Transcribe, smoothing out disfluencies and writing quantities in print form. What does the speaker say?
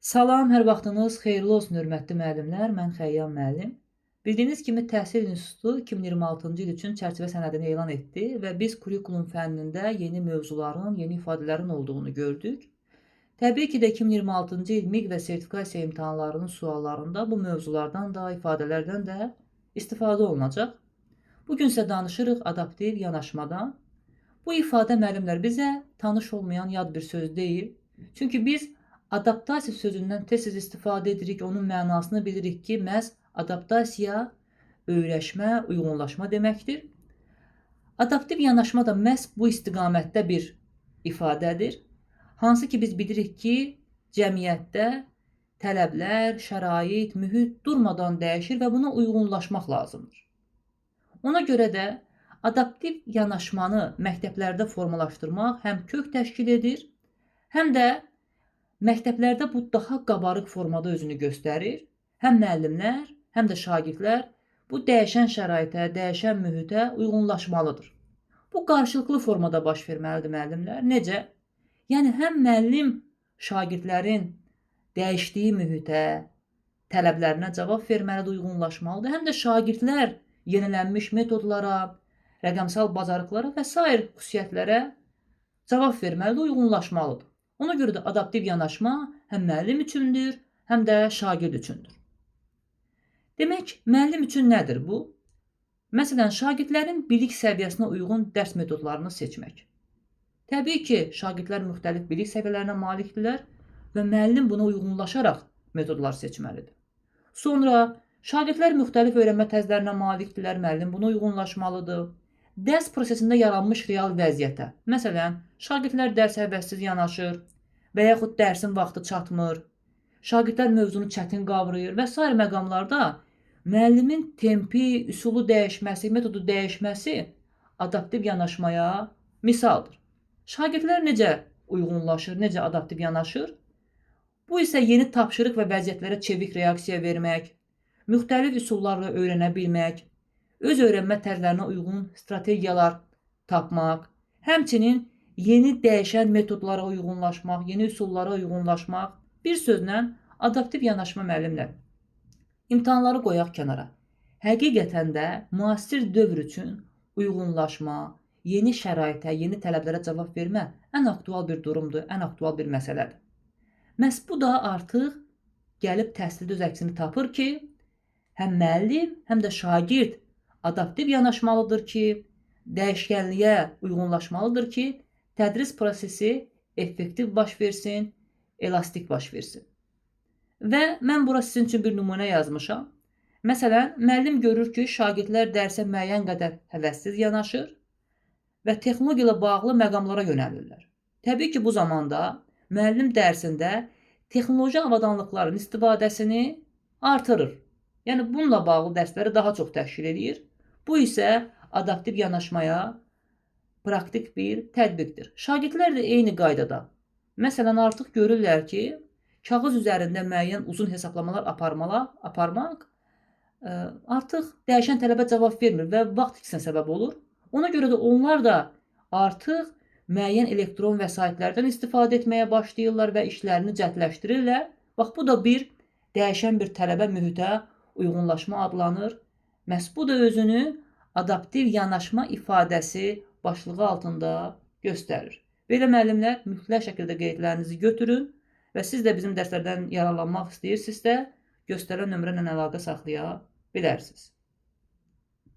Salam, hər vaxtınız xeyirli olsun, hörmətli müəllimlər. Mən Xəyyam müəllim. Bildiyiniz kimi Təhsil İnstitutu 2026-cı il üçün çərçivə sənədini elan etdi və biz kurikulum fənnində yeni mövzuların, yeni ifadələrin olduğunu gördük. Təbii ki də 2026-cı il MİQ və sertifikasiya imtahanlarının suallarında bu mövzulardan da, ifadələrdən də istifadə olunacaq. Bugün isə danışırıq adaptiv yanaşmadan. Bu ifadə müəllimlər bizə tanış olmayan yad bir söz deyil. Çünki biz adaptasiya sözündən tez-tez istifadə edirik, onun mənasını bilirik ki, məhz adaptasiya öyrəşmə, uyğunlaşma deməkdir. Adaptiv yanaşma da məhz bu istiqamətdə bir ifadədir. Hansı ki biz bilirik ki, cəmiyyətdə tələblər, şərait, mühit durmadan dəyişir və buna uyğunlaşmaq lazımdır. Ona görə də adaptiv yanaşmanı məktəblərdə formalaşdırmaq həm kök təşkil edir, həm də məktəblərdə bu daha qabarıq formada özünü göstərir. Həm müəllimlər, həm də şagirdlər bu dəyişən şəraitə, dəyişən mühitə uyğunlaşmalıdır. Bu qarşılıqlı formada baş verməlidir müəllimlər. Necə? Yəni həm müəllim şagirdlərin dəyişdiyi mühitə, tələblərinə cavab verməlidir, uyğunlaşmalıdır. Həm də şagirdlər yenilənmiş metodlara, rəqəmsal bacarıqlara və sair xüsusiyyətlərə cavab verməlidir, uyğunlaşmalıdır. Ona görə də adaptiv yanaşma həm müəllim üçündür, həm də şagird üçündür. Demək, müəllim üçün nədir bu? Məsələn, şagirdlərin bilik səviyyəsinə uyğun dərs metodlarını seçmək. Təbii ki, şagirdlər müxtəlif bilik səviyyələrinə malikdirlər və müəllim buna uyğunlaşaraq metodlar seçməlidir. Sonra, şagirdlər müxtəlif öyrənmə tərzlərinə malikdirlər, müəllim buna uyğunlaşmalıdır. Dərs prosesində yaranmış real vəziyyətə, məsələn, şagirdlər dərs həvəssiz yanaşır və yaxud dərsin vaxtı çatmır, şagirdlər mövzunu çətin qavrayır və sair məqamlarda müəllimin tempi, üsulu dəyişməsi, metodu dəyişməsi adaptiv yanaşmaya misaldır. Şagirdlər necə uyğunlaşır, necə adaptiv yanaşır? Bu isə yeni tapşırıq və vəziyyətlərə çevik reaksiya vermək, müxtəlif üsullarla öyrənə bilmək, öz öyrənmə tərzlərinə uyğun strategiyalar tapmaq, həmçinin yeni dəyişən metodlara uyğunlaşmaq, yeni üsullara uyğunlaşmaq, bir sözlə adaptiv yanaşma müəllimlər. İmtahanları qoyaq kənara. Həqiqətən də müasir dövr üçün uyğunlaşma, yeni şəraitə, yeni tələblərə cavab vermə ən aktual bir durumdur, ən aktual bir məsələdir. Məhz bu da artıq gəlib təhsildə öz əksini tapır ki, həm müəllim, həm də şagird adaptiv yanaşmalıdır ki, dəyişkənliyə uyğunlaşmalıdır ki, tədris prosesi effektiv baş versin, elastik baş versin. Və mən bura sizin üçün bir nümunə yazmışam. Məsələn, müəllim görür ki, şagirdlər dərsə müəyyən qədər həvəssiz yanaşır və texnologiya ilə bağlı məqamlara yönəlirlər. Təbii ki, bu zamanda müəllim dərsində texnoloji avadanlıqların istifadəsini artırır. Yəni, bununla bağlı dərsləri daha çox təşkil edir. Bu isə adaptiv yanaşmaya praktik bir tətbiqdir. Şagirdlər də eyni qaydada. Məsələn, artıq görürlər ki, kağız üzərində müəyyən uzun hesablamalar aparmaq artıq dəyişən tələbə cavab vermir və vaxt itkisinə səbəb olur. Ona görə də onlar da artıq müəyyən elektron vəsaitlərdən istifadə etməyə başlayırlar və işlərini cəhdləşdirirlər. Bax, bu da bir dəyişən bir tələbə mühitə uyğunlaşma adlanır. Məhz bu da özünü adaptiv yanaşma ifadəsi başlığı altında göstərir. Belə müəllimlər mütləq şəkildə qeydlərinizi götürün və siz də bizim dərslərdən yararlanmaq istəyirsinizsə, göstərilən nömrə ilə əlaqə saxlaya bilərsiniz.